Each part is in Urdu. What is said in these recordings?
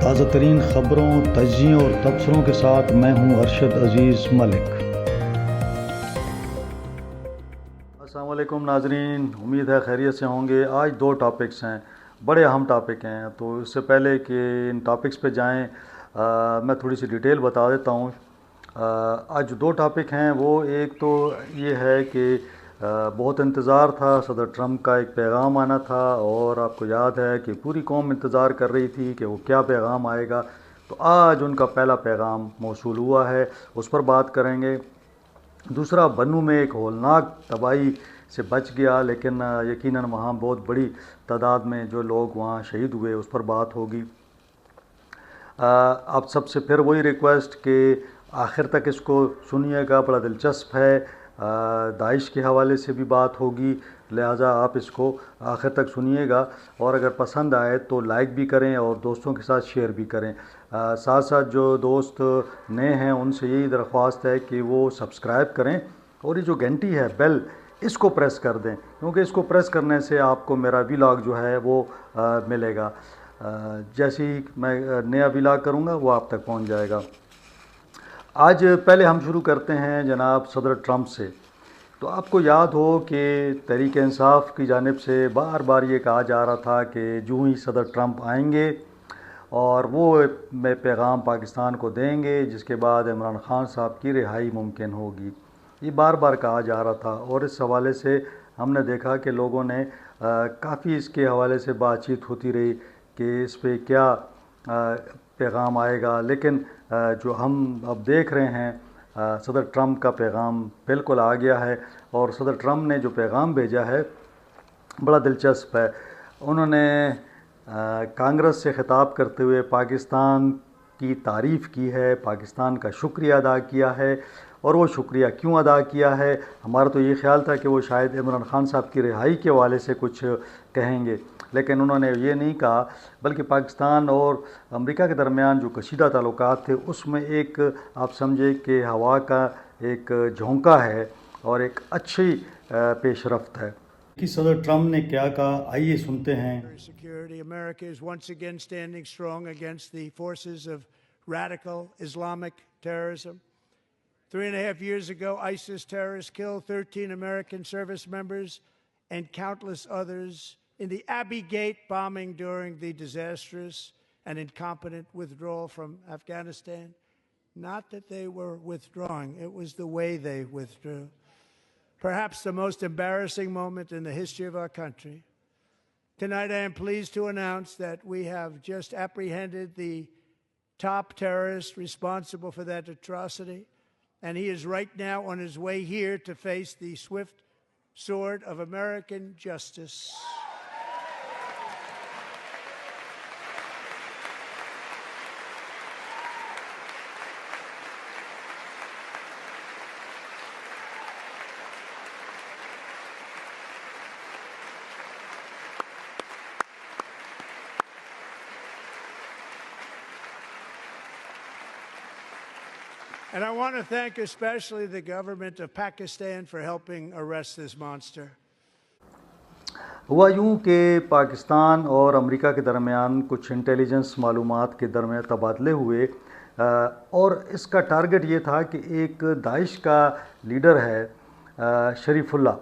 تازہ ترین خبروں، تجزیوں اور تبصروں کے ساتھ میں ہوں ارشد عزیز ملک۔ السلام علیکم ناظرین، امید ہے خیریت سے ہوں گے۔ آج دو ٹاپکس ہیں، بڑے اہم ٹاپک ہیں، تو اس سے پہلے کہ ان ٹاپکس پہ جائیں میں تھوڑی سی ڈیٹیل بتا دیتا ہوں۔ آج جو دو ٹاپک ہیں وہ ایک تو یہ ہے کہ بہت انتظار تھا، صدر ٹرمپ کا ایک پیغام آنا تھا، اور آپ کو یاد ہے کہ پوری قوم انتظار کر رہی تھی کہ وہ کیا پیغام آئے گا۔ تو آج ان کا پہلا پیغام موصول ہوا ہے، اس پر بات کریں گے۔ دوسرا، بنوں میں ایک ہولناک تباہی سے بچ گیا، لیکن یقیناً وہاں بہت بڑی تعداد میں جو لوگ وہاں شہید ہوئے، اس پر بات ہوگی۔ آپ سب سے پھر وہی ریکویسٹ کہ آخر تک اس کو سنیے گا، بڑا دلچسپ ہے۔ داعش کے حوالے سے بھی بات ہوگی، لہٰذا آپ اس کو آخر تک سنیے گا، اور اگر پسند آئے تو لائک بھی کریں اور دوستوں کے ساتھ شیئر بھی کریں۔ ساتھ ساتھ جو دوست نئے ہیں ان سے یہی درخواست ہے کہ وہ سبسکرائب کریں، اور یہ جو گھنٹی ہے بیل، اس کو پریس کر دیں، کیونکہ اس کو پریس کرنے سے آپ کو میرا ولاگ جو ہے وہ ملے گا۔ جیسے ہی میں نیا ولاگ کروں گا وہ آپ تک پہنچ جائے گا۔ آج پہلے ہم شروع کرتے ہیں جناب صدر ٹرمپ سے۔ تو آپ کو یاد ہو کہ تحریک انصاف کی جانب سے بار بار یہ کہا جا رہا تھا کہ جو ہی صدر ٹرمپ آئیں گے اور وہ پیغام پاکستان کو دیں گے، جس کے بعد عمران خان صاحب کی رہائی ممکن ہوگی۔ یہ بار بار کہا جا رہا تھا، اور اس حوالے سے ہم نے دیکھا کہ لوگوں نے کافی اس کے حوالے سے بات چیت ہوتی رہی کہ اس پہ کیا پیغام آئے گا، لیکن جو ہم اب دیکھ رہے ہیں صدر ٹرمپ کا پیغام بالکل آ گیا ہے، اور صدر ٹرمپ نے جو پیغام بھیجا ہے بڑا دلچسپ ہے۔ انہوں نے کانگریس سے خطاب کرتے ہوئے پاکستان کی تعریف کی ہے، پاکستان کا شکریہ ادا کیا ہے، اور وہ شکریہ کیوں ادا کیا ہے؟ ہمارا تو یہ خیال تھا کہ وہ شاید عمران خان صاحب کی رہائی کے حوالے سے کچھ کہیں گے، لیکن انہوں نے یہ نہیں کہا، بلکہ پاکستان اور امریکہ کے درمیان جو کشیدہ تعلقات تھے اس میں ایک آپ سمجھے کہ ہوا کا ایک جھونکا ہے اور ایک اچھی پیش رفت ہے۔ کہ صدر ٹرمپ نے کیا کہا، آئیے سنتے ہیں۔ Security. America is once again standing strong against the forces of radical Islamic terrorism. 3.5 years ago, ISIS terrorists killed 13 American service members and countless others in the Abbey Gate bombing during the disastrous and incompetent withdrawal from Afghanistan. Not that they were withdrawing, it was the way they withdrew. Perhaps the most embarrassing moment in the history of our country. Tonight, I am pleased to announce that we have just apprehended the top terrorist responsible for that atrocity, and he is right now on his way here to face the swift sword of American justice. And I want to thank especially the government of Pakistan for helping arrest this monster. ہوا یوں کہ پاکستان اور امریکہ کے درمیان کچھ انٹیلیجنس معلومات کے درمیان تبادلے ہوئے، اور اس کا ٹارگٹ یہ تھا کہ ایک داعش کا لیڈر ہے شریف اللہ،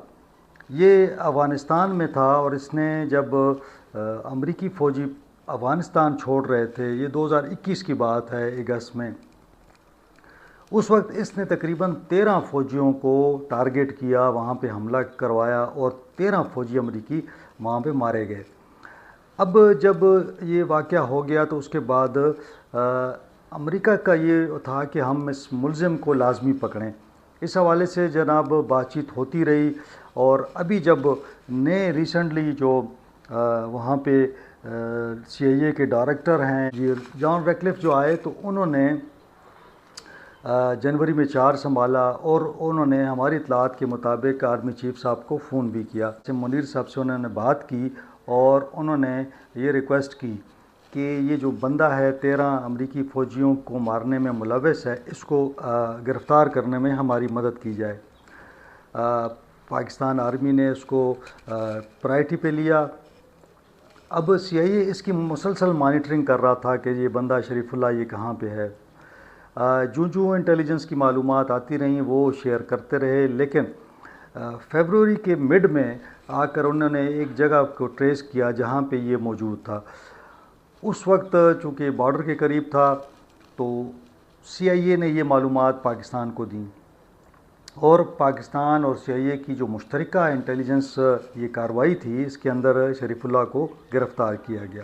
یہ افغانستان میں تھا، اور اس نے جب امریکی فوجی افغانستان چھوڑ رہے تھے، یہ 2021 کی بات ہے اگست میں، اس وقت اس نے تقریباً 13 فوجیوں کو ٹارگٹ کیا، وہاں پہ حملہ کروایا، اور 13 فوجی امریکی وہاں پہ مارے گئے۔ اب جب یہ واقعہ ہو گیا تو اس کے بعد امریکہ کا یہ تھا کہ ہم اس ملزم کو لازمی پکڑیں۔ اس حوالے سے جناب بات چیت ہوتی رہی، اور ابھی جب نئے ریسنٹلی جو وہاں پہ سی آئی اے کے ڈائریکٹر ہیں جان ریکلف جو آئے، تو انہوں نے جنوری میں 4 سنبھالا، اور انہوں نے ہماری اطلاعات کے مطابق آرمی چیف صاحب کو فون بھی کیا۔ منیر صاحب سے انہوں نے بات کی، اور انہوں نے یہ ریکویسٹ کی کہ یہ جو بندہ ہے 13 امریکی فوجیوں کو مارنے میں ملوث ہے، اس کو گرفتار کرنے میں ہماری مدد کی جائے۔ پاکستان آرمی نے اس کو پرائرٹی پہ لیا، اب سی آئی اے اس کی مسلسل مانیٹرنگ کر رہا تھا کہ یہ بندہ شریف اللہ یہ کہاں پہ ہے. جو انٹیلیجنس کی معلومات آتی رہیں وہ شیئر کرتے رہے، لیکن فیبروری کے مڈ میں آ کر انہوں نے ایک جگہ کو ٹریس کیا جہاں پہ یہ موجود تھا. اس وقت چونکہ بارڈر کے قریب تھا تو سی آئی اے نے یہ معلومات پاکستان کو دیں، اور پاکستان اور سی آئی اے کی جو مشترکہ انٹیلیجنس یہ کارروائی تھی اس کے اندر شریف اللہ کو گرفتار کیا گیا.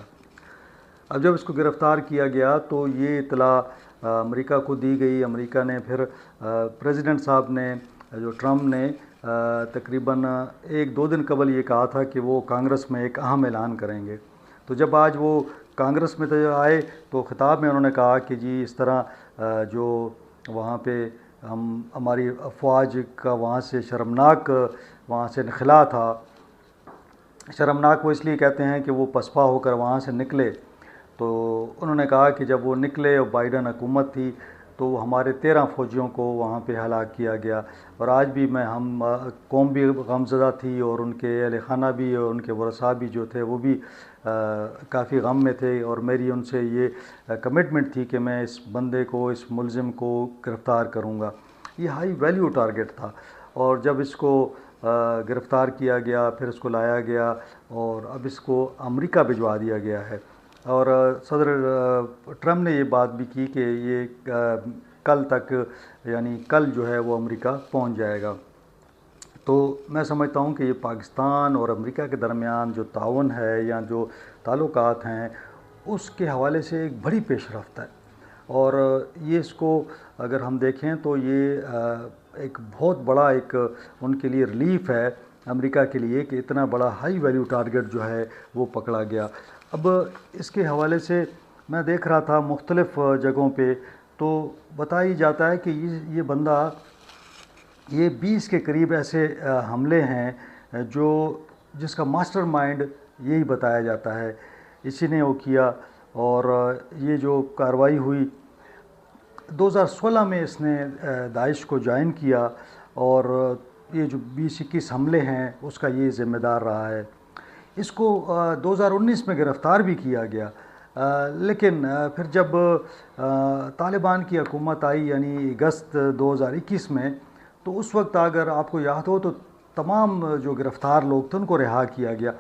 اب جب اس کو گرفتار کیا گیا تو یہ اطلاع امریکہ کو دی گئی. امریکہ نے پھر پریزیڈنٹ صاحب نے جو ٹرمپ نے تقریباً 1-2 دن قبل یہ کہا تھا کہ وہ کانگریس میں ایک اہم اعلان کریں گے. تو جب آج وہ کانگریس میں آئے تو خطاب میں انہوں نے کہا کہ جی اس طرح جو وہاں پہ ہماری افواج کا وہاں سے شرمناک وہاں سے انخلا تھا. شرمناک وہ اس لیے کہتے ہیں کہ وہ پسپا ہو کر وہاں سے نکلے. تو انہوں نے کہا کہ جب وہ نکلے اور بائیڈن حکومت تھی تو ہمارے 13 فوجیوں کو وہاں پہ ہلاک کیا گیا، اور آج بھی ہم قوم بھی غمزدہ تھی اور ان کے اہل خانہ بھی اور ان کے ورثاء بھی جو تھے وہ بھی کافی غم میں تھے. اور میری ان سے یہ کمٹمنٹ تھی کہ میں اس بندے کو، اس ملزم کو گرفتار کروں گا. یہ ہائی ویلیو ٹارگٹ تھا. اور جب اس کو گرفتار کیا گیا پھر اس کو لایا گیا اور اب اس کو امریکہ بھجوا دیا گیا ہے. اور صدر ٹرمپ نے یہ بات بھی کی کہ یہ کل تک یعنی کل جو ہے وہ امریکہ پہنچ جائے گا. تو میں سمجھتا ہوں کہ یہ پاکستان اور امریکہ کے درمیان جو تعاون ہے یا جو تعلقات ہیں اس کے حوالے سے ایک بڑی پیش رفت ہے. اور یہ اس کو اگر ہم دیکھیں تو یہ ایک بہت بڑا ایک ان کے لیے ریلیف ہے امریکہ کے لیے کہ اتنا بڑا ہائی ویلیو ٹارگٹ جو ہے وہ پکڑا گیا. اب اس کے حوالے سے میں دیکھ رہا تھا مختلف جگہوں پہ تو بتائی جاتا ہے کہ یہ بندہ یہ 20 کے قریب ایسے حملے ہیں جس کا ماسٹر مائنڈ یہی بتایا جاتا ہے، اسی نے وہ کیا. اور یہ جو کارروائی ہوئی 2016 میں اس نے داعش کو جوائن کیا اور یہ جو 20-21 حملے ہیں اس کا یہ ذمہ دار رہا ہے. اس کو 2019 میں گرفتار بھی کیا گیا، لیکن پھر جب طالبان کی حکومت آئی یعنی اگست 2021 میں تو اس وقت اگر آپ کو یاد ہو تو تمام جو گرفتار لوگ تھے ان کو رہا کیا گیا.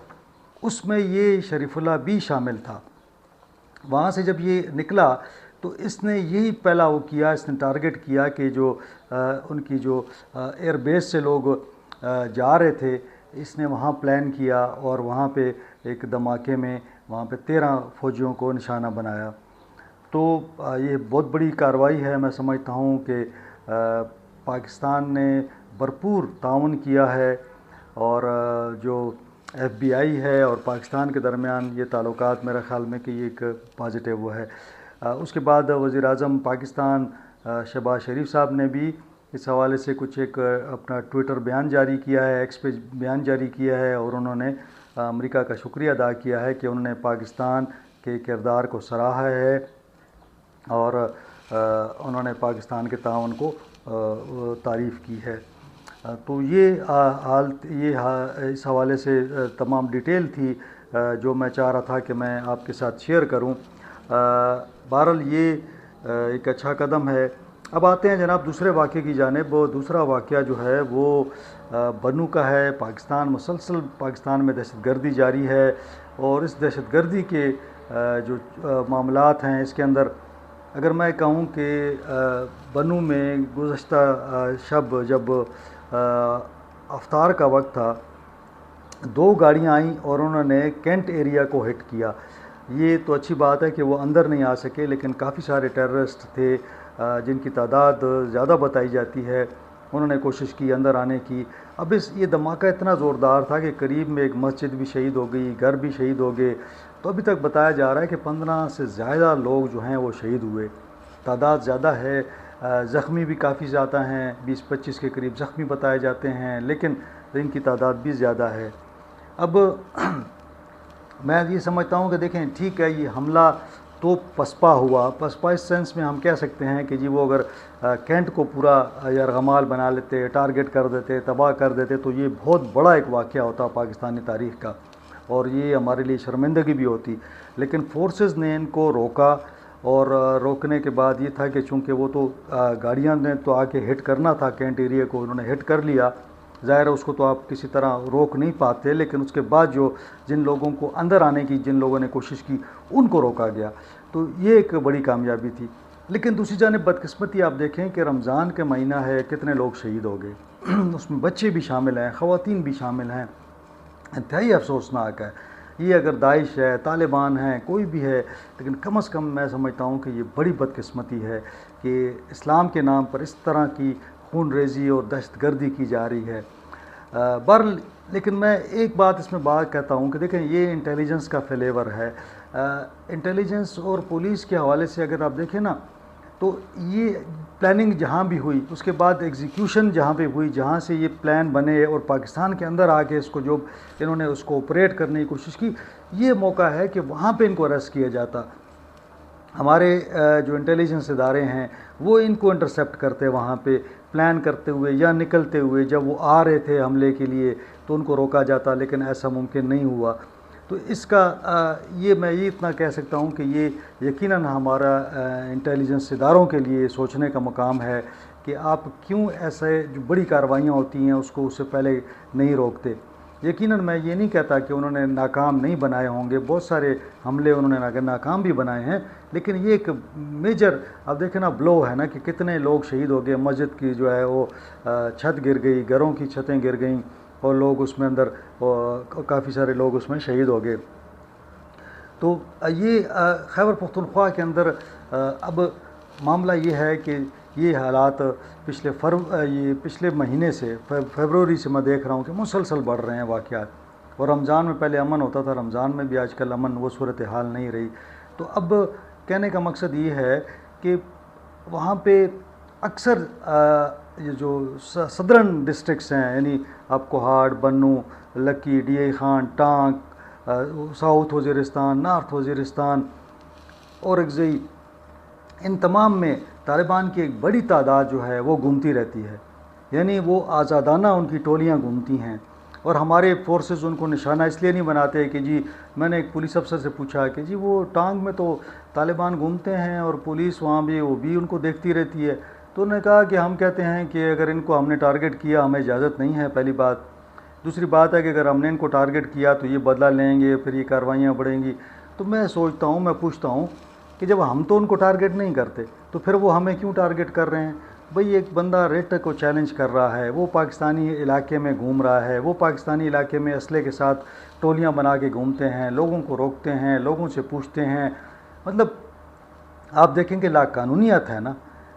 اس میں یہ شریف اللہ بھی شامل تھا. وہاں سے جب یہ نکلا تو اس نے یہی پہلا وہ کیا، اس نے ٹارگٹ کیا کہ جو ان کی جو ایئر بیس سے لوگ جا رہے تھے اس نے وہاں پلان کیا اور وہاں پہ ایک دھماکے میں وہاں پہ 13 فوجیوں کو نشانہ بنایا. تو یہ بہت بڑی کارروائی ہے. میں سمجھتا ہوں کہ پاکستان نے بھرپور تعاون کیا ہے اور جو ایف بی آئی ہے اور پاکستان کے درمیان یہ تعلقات میرا خیال میں کہ یہ ایک پازیٹیو وہ ہے. اس کے بعد وزیر اعظم پاکستان شہباز شریف صاحب نے بھی اس حوالے سے کچھ ایک اپنا ٹویٹر بیان جاری کیا ہے، ایکس پہ بیان جاری کیا ہے، اور انہوں نے امریکہ کا شکریہ ادا کیا ہے کہ انہوں نے پاکستان کے کردار کو سراہا ہے اور انہوں نے پاکستان کے تعاون کو تعریف کی ہے. تو یہ اس حوالے سے تمام ڈیٹیل تھی جو میں چاہ رہا تھا کہ میں آپ کے ساتھ شیئر کروں. بہرحال یہ ایک اچھا قدم ہے. اب آتے ہیں جناب دوسرے واقعے کی جانب. دوسرا واقعہ جو ہے وہ بنو کا ہے. مسلسل پاکستان میں دہشت گردی جاری ہے اور اس دہشت گردی کے جو معاملات ہیں اس کے اندر اگر میں کہوں کہ بنو میں گزشتہ شب جب افطار کا وقت تھا 2 گاڑیاں آئیں اور انہوں نے کینٹ ایریا کو ہٹ کیا. یہ تو اچھی بات ہے کہ وہ اندر نہیں آ سکے، لیکن کافی سارے ٹیررسٹ تھے جن کی تعداد زیادہ بتائی جاتی ہے، انہوں نے کوشش کی اندر آنے کی. اب یہ دھماکہ اتنا زوردار تھا کہ قریب میں ایک مسجد بھی شہید ہو گئی، گھر بھی شہید ہو گئے. تو ابھی تک بتایا جا رہا ہے کہ 15 سے زیادہ لوگ جو ہیں وہ شہید ہوئے. تعداد زیادہ ہے، زخمی بھی کافی زیادہ ہیں، 20-25 کے قریب زخمی بتائے جاتے ہیں، لیکن ان کی تعداد بھی زیادہ ہے. اب میں یہ سمجھتا ہوں کہ دیکھیں ٹھیک ہے یہ حملہ تو پسپا ہوا. پسپا اس سینس میں ہم کہہ سکتے ہیں کہ جی وہ اگر کینٹ کو پورا یرغمال بنا لیتے، ٹارگٹ کر دیتے، تباہ کر دیتے تو یہ بہت بڑا ایک واقعہ ہوتا پاکستانی تاریخ کا. اور یہ ہمارے لیے شرمندگی بھی ہوتی، لیکن فورسز نے ان کو روکا، اور روکنے کے بعد یہ تھا کہ چونکہ وہ تو گاڑیاں نے تو آ کے ہٹ کرنا تھا، کینٹ ایریا کو انہوں نے ہٹ کر لیا، ظاہر ہے اس کو تو آپ کسی طرح روک نہیں پاتے، لیکن اس کے بعد جن لوگوں کو اندر آنے کی جن لوگوں نے کوشش کی ان کو روکا گیا، تو یہ ایک بڑی کامیابی تھی۔ لیکن دوسری جانب بدقسمتی آپ دیکھیں کہ رمضان کے مہینہ ہے، کتنے لوگ شہید ہو گئے، اس میں بچے بھی شامل ہیں، خواتین بھی شامل ہیں، انتہائی افسوسناک ہے۔ یہ اگر داعش ہے، طالبان ہیں، کوئی بھی ہے، لیکن کم از کم میں سمجھتا ہوں کہ یہ بڑی بدقسمتی ہے کہ اسلام کے نام پر اس طرح کی خون ریزی اور دہشت گردی کی جا رہی ہے۔ بہرحال لیکن میں ایک بات اس میں بات کہتا ہوں کہ دیکھیں یہ انٹیلیجنس کا فلیور ہے، انٹیلیجنس اور پولیس کے حوالے سے اگر آپ دیکھیں نا تو یہ پلاننگ جہاں بھی ہوئی، اس کے بعد ایگزیکیوشن جہاں پہ ہوئی، جہاں سے یہ پلان بنے اور پاکستان کے اندر آ کے اس کو جو انہوں نے اس کو آپریٹ کرنے کی کوشش کی، یہ موقع ہے کہ وہاں پہ ان کو اریسٹ کیا جاتا۔ ہمارے جو انٹیلیجنس ادارے ہیں وہ ان کو انٹرسیپٹ کرتے وہاں پہ پلان کرتے ہوئے یا نکلتے ہوئے، جب وہ آ رہے تھے حملے کے لیے تو ان کو روکا جاتا، لیکن ایسا ممکن نہیں ہوا۔ تو اس کا میں یہ اتنا کہہ سکتا ہوں کہ یہ یقیناً ہمارا انٹیلیجنس اداروں کے لیے سوچنے کا مقام ہے کہ آپ کیوں ایسے جو بڑی کارروائیاں ہوتی ہیں اس کو اس سے پہلے نہیں روکتے۔ یقیناً میں یہ نہیں کہتا کہ انہوں نے ناکام نہیں بنائے ہوں گے، بہت سارے حملے انہوں نے ناکام بھی بنائے ہیں، لیکن یہ ایک میجر اب دیکھیں نا بلو ہے نا کہ کتنے لوگ شہید ہو گئے، مسجد کی جو ہے وہ چھت گر گئی، گھروں کی چھتیں گر گئیں، اور لوگ اس میں اندر کافی سارے لوگ اس میں شہید ہو گئے۔ تو یہ خیبر پختونخوا کے اندر اب معاملہ یہ ہے کہ یہ حالات پچھلے مہینے سے فیبروری سے میں دیکھ رہا ہوں کہ مسلسل بڑھ رہے ہیں واقعات، اور رمضان میں پہلے امن ہوتا تھا، رمضان میں بھی آج کل امن وہ صورتحال نہیں رہی۔ تو اب کہنے کا مقصد یہ ہے کہ وہاں پہ اکثر یہ جو صدرن ڈسٹرکٹس ہیں، یعنی آپ کوہاڑ، بنوں، لکی، ڈی اے خان، ٹانک، ساؤتھ وزیرستان، نارتھ وزیرستان، اورکزئی، ان تمام میں طالبان کی ایک بڑی تعداد جو ہے وہ گھومتی رہتی ہے، یعنی وہ آزادانہ ان کی ٹولیاں گھومتی ہیں، اور ہمارے فورسز ان کو نشانہ اس لیے نہیں بناتے کہ جی، میں نے ایک پولیس افسر سے پوچھا کہ جی وہ ٹانگ میں تو طالبان گھومتے ہیں اور پولیس وہاں بھی وہ بھی ان کو دیکھتی رہتی ہے، تو انہوں نے کہا کہ ہم کہتے ہیں کہ اگر ان کو ہم نے ٹارگٹ کیا ہمیں اجازت نہیں ہے، پہلی بات، دوسری بات ہے کہ اگر ہم نے ان کو ٹارگٹ کیا تو یہ بدلہ لیں گے، پھر یہ کارروائیاں بڑھیں گی۔ تو میں سوچتا ہوں، میں پوچھتا ہوں کہ جب ہم تو ان کو ٹارگٹ نہیں کرتے تو پھر وہ ہمیں کیوں ٹارگٹ کر رہے ہیں؟ بھئی ایک بندہ ریٹ کو چیلنج کر رہا ہے، وہ پاکستانی علاقے میں گھوم رہا ہے، وہ پاکستانی علاقے میں اسلحے کے ساتھ ٹولیاں بنا کے گھومتے ہیں، لوگوں کو روکتے ہیں، لوگوں سے پوچھتے ہیں، مطلب آپ دیکھیں کہ لا قانونیت ہے نا۔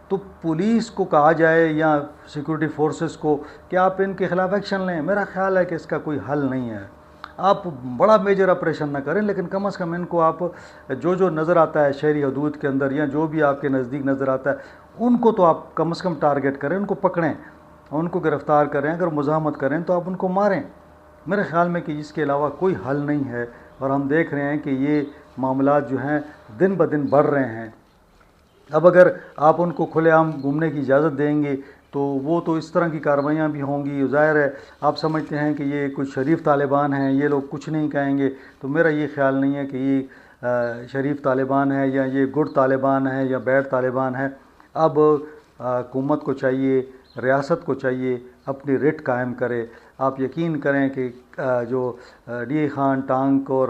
تو پولیس کو کہا جائے یا سیکورٹی فورسز کو کہ آپ ان کے خلاف ایکشن لیں، میرا خیال ہے کہ اس کا کوئی حل نہیں ہے۔ آپ بڑا میجر آپریشن نہ کریں، لیکن کم از کم ان کو آپ جو نظر آتا ہے شہری حدود کے اندر یا جو بھی آپ کے نزدیک نظر آتا ہے ان کو تو آپ کم از کم ٹارگٹ کریں، ان کو پکڑیں، ان کو گرفتار کریں، اگر مزاحمت کریں تو آپ ان کو ماریں۔ میرے خیال میں کہ اس کے علاوہ کوئی حل نہیں ہے، اور ہم دیکھ رہے ہیں کہ یہ معاملات جو ہیں دن بدن بڑھ رہے ہیں۔ اب اگر آپ ان کو کھلے عام گھومنے کی اجازت دیں گے تو وہ تو اس طرح کی کارروائیاں بھی ہوں گی، ظاہر ہے آپ سمجھتے ہیں کہ یہ کچھ شریف طالبان ہیں، یہ لوگ کچھ نہیں کہیں گے، تو میرا یہ خیال نہیں ہے کہ یہ شریف طالبان ہے یا یہ گڈ طالبان ہے یا بیڈ طالبان ہے۔ اب حکومت کو چاہیے، ریاست کو چاہیے اپنی ریٹ قائم کرے۔ آپ یقین کریں کہ جو ڈی اے خان، ٹانک اور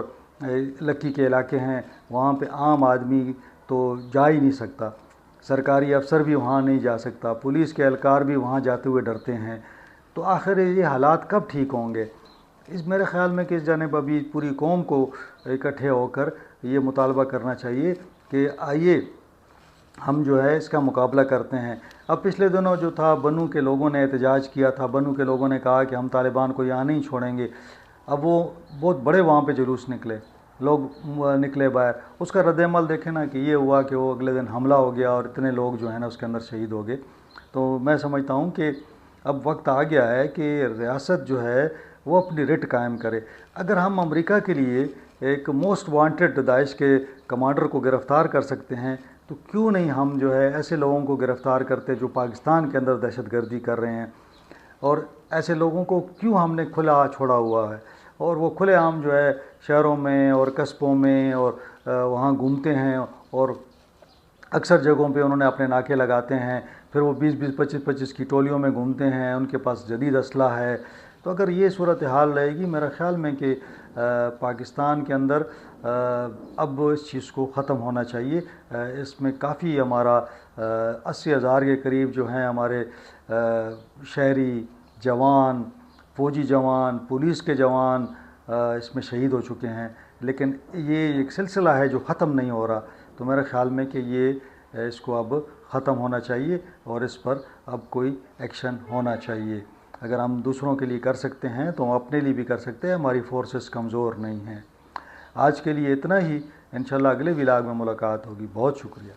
لکی کے علاقے ہیں وہاں پہ عام آدمی تو جا ہی نہیں سکتا، سرکاری افسر بھی وہاں نہیں جا سکتا، پولیس کے اہلکار بھی وہاں جاتے ہوئے ڈرتے ہیں۔ تو آخر یہ حالات کب ٹھیک ہوں گے؟ میرے خیال میں کہ اس جانب ابھی پوری قوم کو اکٹھے ہو کر یہ مطالبہ کرنا چاہیے کہ آئیے ہم جو ہے اس کا مقابلہ کرتے ہیں۔ اب پچھلے دنوں جو تھا بنوں کے لوگوں نے احتجاج کیا تھا، بنوں کے لوگوں نے کہا کہ ہم طالبان کو یہاں نہیں چھوڑیں گے۔ اب وہ بہت بڑے وہاں پہ جلوس نکلے، لوگ نکلے باہر، اس کا رد عمل دیکھیں نا کہ یہ ہوا کہ وہ اگلے دن حملہ ہو گیا اور اتنے لوگ جو ہیں نا اس کے اندر شہید ہو گئے۔ تو میں سمجھتا ہوں کہ اب وقت آ گیا ہے کہ ریاست جو ہے وہ اپنی ریٹ قائم کرے۔ اگر ہم امریکہ کے لیے ایک موسٹ وانٹڈ داعش کے کمانڈر کو گرفتار کر سکتے ہیں تو کیوں نہیں ہم جو ہے ایسے لوگوں کو گرفتار کرتے جو پاکستان کے اندر دہشت گردی کر رہے ہیں، اور ایسے لوگوں کو کیوں ہم نے کھلا چھوڑا ہوا ہے؟ اور وہ کھلے عام جو ہے شہروں میں اور قصبوں میں اور وہاں گھومتے ہیں اور اکثر جگہوں پہ انہوں نے اپنے ناکے لگاتے ہیں، پھر وہ 20-20 25-25 کی ٹولیوں میں گھومتے ہیں، ان کے پاس جدید اسلحہ ہے۔ تو اگر یہ صورتحال رہے گی میرا خیال میں کہ پاکستان کے اندر اب اس چیز کو ختم ہونا چاہیے۔ اس میں کافی ہمارا 80,000 کے قریب جو ہیں ہمارے شہری جوان، فوجی جوان، پولیس کے جوان اس میں شہید ہو چکے ہیں، لیکن یہ ایک سلسلہ ہے جو ختم نہیں ہو رہا۔ تو میرے خیال میں کہ یہ اس کو اب ختم ہونا چاہیے اور اس پر اب کوئی ایکشن ہونا چاہیے۔ اگر ہم دوسروں کے لیے کر سکتے ہیں تو ہم اپنے لیے بھی کر سکتے ہیں، ہماری فورسز کمزور نہیں ہیں۔ آج کے لیے اتنا ہی، انشاءاللہ اگلے ولاگ میں ملاقات ہوگی۔ بہت شکریہ۔